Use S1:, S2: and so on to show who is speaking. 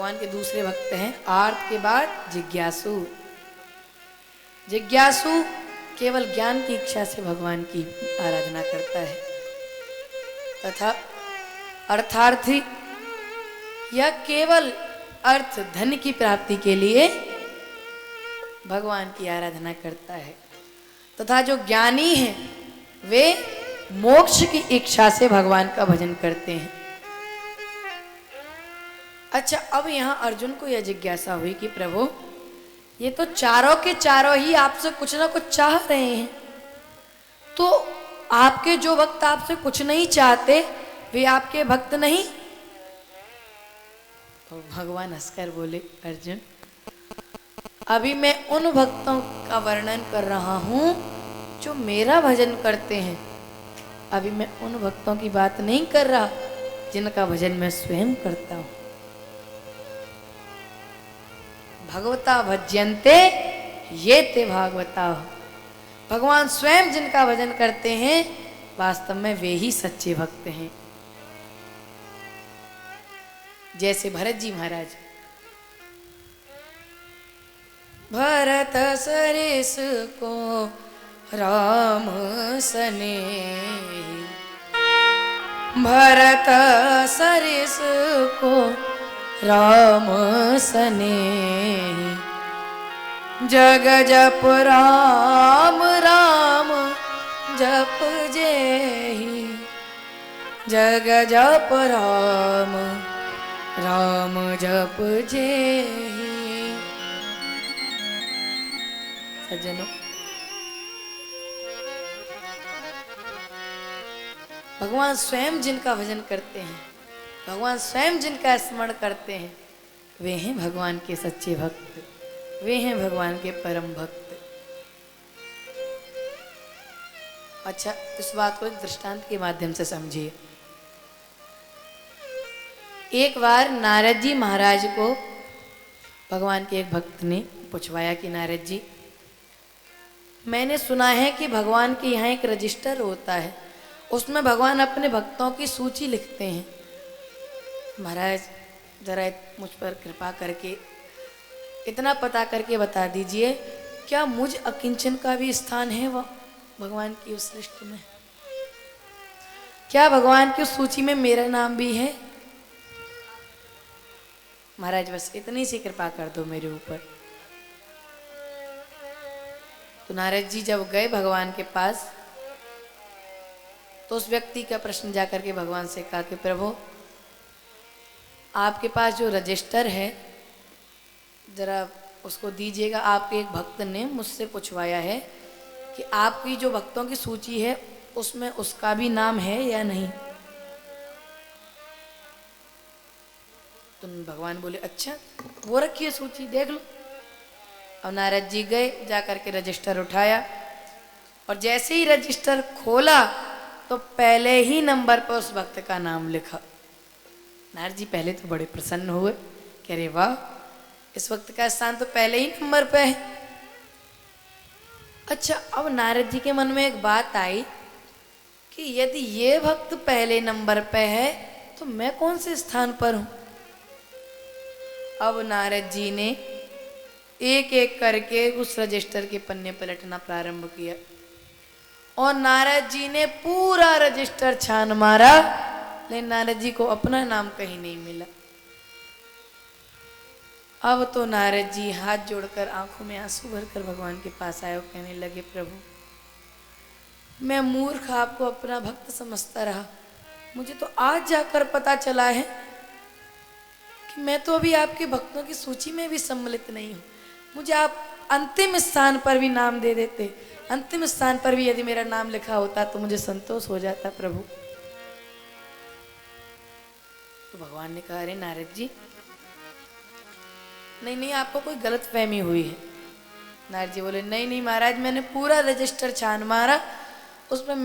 S1: भगवान के दूसरे भक्त हैं आर्त के बाद जिज्ञासु। जिज्ञासु केवल ज्ञान की इच्छा से भगवान की आराधना करता है, तथा अर्थार्थी या केवल अर्थ धन की प्राप्ति के लिए भगवान की आराधना करता है, तथा जो ज्ञानी है वे मोक्ष की इच्छा से भगवान का भजन करते हैं। अच्छा, अब यहां अर्जुन को यह जिज्ञासा हुई कि प्रभु ये तो चारों के चारों ही आपसे कुछ ना कुछ चाह रहे हैं, तो आपके जो भक्त आपसे कुछ नहीं चाहते वे आपके भक्त नहीं? तो भगवान हंसकर बोले, अर्जुन अभी मैं उन भक्तों का वर्णन कर रहा हूं जो मेरा भजन करते हैं, अभी मैं उन भक्तों की बात नहीं कर रहा जिनका भजन मैं स्वयं करता हूं। भगवता भज्यन्ते ये ते भागवता, भगवान स्वयं जिनका भजन करते हैं वास्तव में वे ही सच्चे भक्त हैं। जैसे भरत जी महाराज, भरत सरिस को राम सनेही, भरत सरिस को राम सनेही, जग जप राम राम जप जेहि, जग जप राम राम जप जेहि। सज्जनों, भगवान स्वयं जिनका भजन करते हैं, भगवान स्वयं जिनका स्मरण करते हैं, वे हैं भगवान के सच्चे भक्त, वे हैं भगवान के परम भक्त। अच्छा, इस बात को एक दृष्टांत के माध्यम से समझिए। एक बार नारद जी महाराज को भगवान के एक भक्त ने पूछवाया कि नारद जी, मैंने सुना है कि भगवान के यहाँ एक रजिस्टर होता है, उसमें भगवान अपने भक्तों की सूची लिखते हैं। महाराज जरा मुझ पर कृपा करके इतना पता करके बता दीजिए, क्या मुझ अकिंचन का भी स्थान है वह भगवान की उस लिस्ट में? क्या भगवान की सूची में मेरा नाम भी है? महाराज बस इतनी सी कृपा कर दो मेरे ऊपर। तो नारद जी जब गए भगवान के पास, तो उस व्यक्ति का प्रश्न जाकर के भगवान से कहा कि प्रभु आपके पास जो रजिस्टर है जरा उसको दीजिएगा। आपके एक भक्त ने मुझसे पूछवाया है कि आपकी जो भक्तों की सूची है उसमें उसका भी नाम है या नहीं। तो भगवान बोले, अच्छा वो रखिए सूची, देख लो। और नारद जी गए, जाकर के रजिस्टर उठाया, और जैसे ही रजिस्टर खोला तो पहले ही नंबर पर उस भक्त का नाम लिखा। नारद जी पहले तो बड़े प्रसन्न हुए, कह रहे वाह, इस वक्त का स्थान तो पहले ही नंबर पे है। अच्छा, अब नारद जी के मन में एक बात आई कि यदि ये भक्त पहले नंबर पे है तो मैं कौन से स्थान पर हूं। अब नारद जी ने एक एक करके उस रजिस्टर के पन्ने पलटना प्रारंभ किया, और नारद जी ने पूरा रजिस्टर छान मारा, लेकिन नारद जी को अपना नाम कहीं नहीं मिला। अब तो नारद जी हाथ जोड़कर आंखों में आंसू भरकर भगवान के पास आए और कहने लगे, प्रभु मैं मूर्ख आपको अपना भक्त समझता रहा, मुझे तो आज जाकर पता चला है कि मैं तो अभी आपके भक्तों की सूची में भी सम्मिलित नहीं हूं। मुझे आप अंतिम स्थान पर भी नाम दे देते, अंतिम स्थान पर भी यदि मेरा नाम लिखा होता तो मुझे संतोष हो जाता प्रभु। तो भगवान ने कहा, अरे नारद जी नहीं नहीं, आपको कोई गलत फहमी हुई है। नारद जी बोले, नहीं नहीं महाराज, मैंने पूरा रजिस्टर छान मारा, उसमें